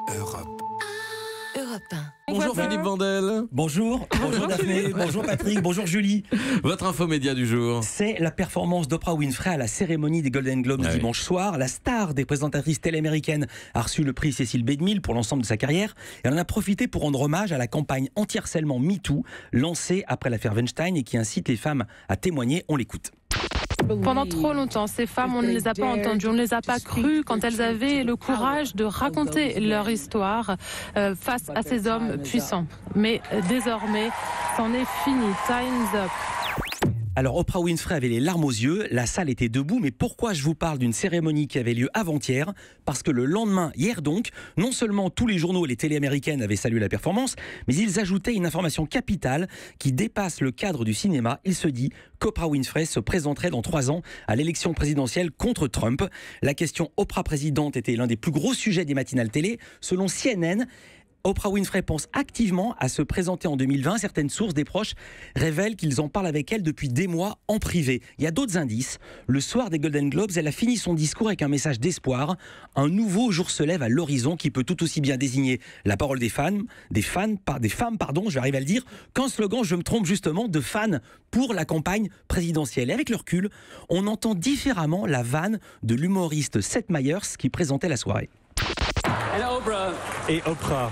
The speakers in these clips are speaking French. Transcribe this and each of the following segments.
Europe. Europe 1. Bonjour Philippe Vandel. Bonjour Daphné, bonjour Patrick, bonjour Julie. Votre infomédia du jour. C'est la performance d'Oprah Winfrey à la cérémonie des Golden Globes dimanche soir. La star des présentatrices télé-américaines a reçu le prix Cécile B. DeMille pour l'ensemble de sa carrière. Et elle en a profité pour rendre hommage à la campagne anti-harcèlement MeToo lancée après l'affaire Weinstein et qui incite les femmes à témoigner. On l'écoute. Pendant trop longtemps, ces femmes, on ne les a pas entendues, on ne les a pas crues quand elles avaient le courage de raconter leur histoire face à ces hommes puissants. Mais désormais, c'en est fini. Time's up. Alors Oprah Winfrey avait les larmes aux yeux, la salle était debout, mais pourquoi je vous parle d'une cérémonie qui avait lieu avant-hier? Parce que le lendemain, hier donc, non seulement tous les journaux et les télés américaines avaient salué la performance, mais ils ajoutaient une information capitale qui dépasse le cadre du cinéma. Il se dit qu'Oprah Winfrey se présenterait dans 3 ans à l'élection présidentielle contre Trump. La question Oprah présidente était l'un des plus gros sujets des matinales télé. Selon CNN, Oprah Winfrey pense activement à se présenter en 2020. Certaines sources des proches révèlent qu'ils en parlent avec elle depuis des mois en privé. Il y a d'autres indices. Le soir des Golden Globes, elle a fini son discours avec un message d'espoir. Un nouveau jour se lève à l'horizon qui peut tout aussi bien désigner la parole des femmes, je vais arriver à le dire, qu'un slogan, je me trompe justement, de fans pour la campagne présidentielle. Et avec le recul, on entend différemment la vanne de l'humoriste Seth Meyers qui présentait la soirée. Et Oprah,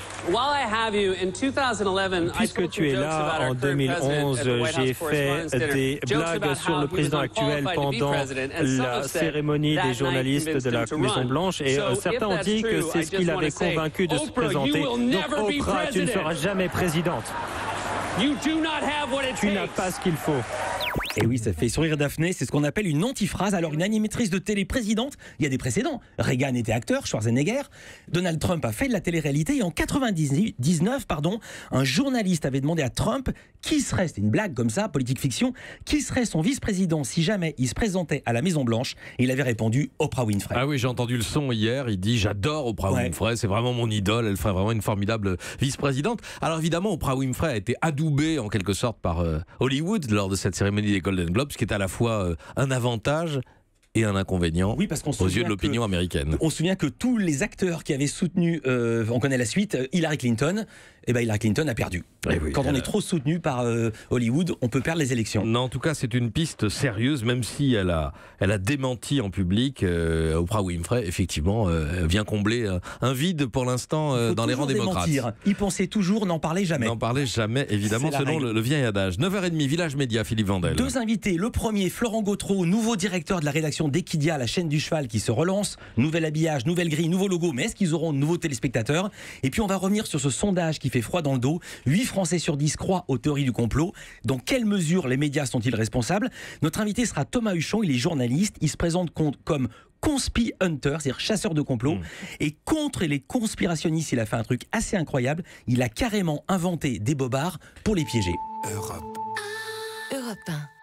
puisque tu es là, en 2011, j'ai fait des blagues sur le président actuel pendant la cérémonie des journalistes de la Maison Blanche et certains ont dit que c'est ce qui l'avait convaincu de se présenter. Donc Oprah, tu ne seras jamais présidente. Tu n'as pas ce qu'il faut. Et oui, ça fait sourire Daphné, c'est ce qu'on appelle une antiphrase. Alors une animatrice de télé présidente, il y a des précédents. Reagan était acteur, Schwarzenegger, Donald Trump a fait de la télé-réalité et en 99, un journaliste avait demandé à Trump qui serait, c'était une blague comme ça, politique fiction, qui serait son vice-président si jamais il se présentait à la Maison Blanche, et il avait répondu Oprah Winfrey. Ah oui, j'ai entendu le son hier, il dit j'adore Oprah Winfrey, c'est vraiment mon idole, elle ferait vraiment une formidable vice-présidente. Alors évidemment, Oprah Winfrey a été adoubée en quelque sorte par Hollywood lors de cette cérémonie des Golden Globes, ce qui est à la fois un avantage et un inconvénient aux yeux de l'opinion américaine. On se souvient que tous les acteurs qui avaient soutenu, on connaît la suite, Hillary Clinton, Hillary Clinton a perdu. Quand on est trop soutenu par Hollywood, on peut perdre les élections. Non, en tout cas, c'est une piste sérieuse, même si elle a démenti en public. Oprah Winfrey, effectivement, vient combler un vide pour l'instant dans les rangs démocrates. Il pensait toujours, n'en parlait jamais. N'en parlait jamais, évidemment, selon le vieil adage. 9h30, Village Média, Philippe Vandel. 2 invités. Le premier, Florent Gautreau, nouveau directeur de la rédaction d'Equidia, la chaîne du cheval qui se relance. Nouvel habillage, nouvelle grille, nouveau logo. Mais est-ce qu'ils auront de nouveaux téléspectateurs? Et puis on va revenir sur ce sondage qui fait froid dans le dos. 8 Français sur 10 croient aux théories du complot. Dans quelle mesure les médias sont-ils responsables? Notre invité sera Thomas Huchon, il est journaliste. Il se présente comme conspi hunter, c'est-à-dire chasseur de complot. Et contre les conspirationnistes, il a fait un truc assez incroyable. Il a carrément inventé des bobards pour les piéger. Europe. Europe 1.